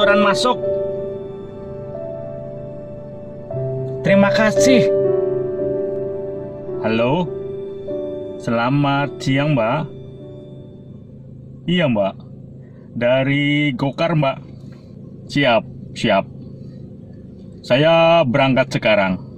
odoran masuk. Terima kasih. Halo. Selamat siang, Mbak. Iya, Mbak. Dari Gokar, Mbak. Siap, siap. Saya berangkat sekarang.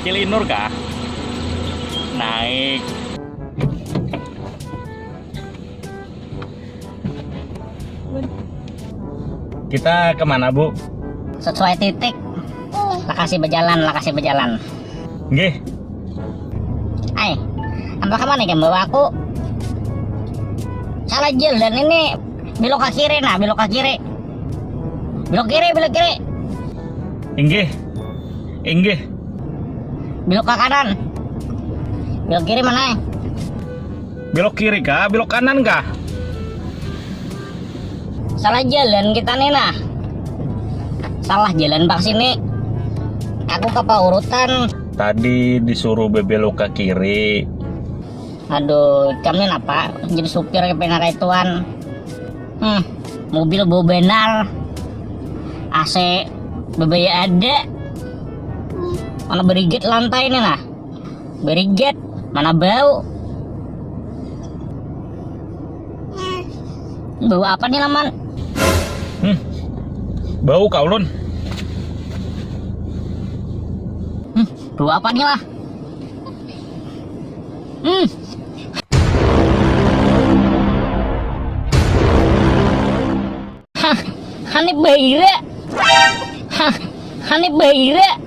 Cilinur kah? Naik. Kita kemana, Bu? Sesuai titik. Lokasi berjalan. Nggih. Hai, apa kemana yang bawa aku? Salah jalan ini. Belok ke kiri, belok ke kiri. Belok kiri. Inggih. Belok ke kanan. Belok kiri mana? Belok kiri kah? Belok kanan kah? Salah jalan kita nih nah. Salah jalan pak sini. Aku ke urutan. Tadi disuruh belok ke kiri. Aduh, kamu apa? Jadi supir ke penarai tuan. Mobil bau benar. AC bebaya ada. Mana berigit lantai ini nah? Berigit, mana bau? Bau apa nih laman? Bau kau Lun. Bau apa nih lah? Hani baire.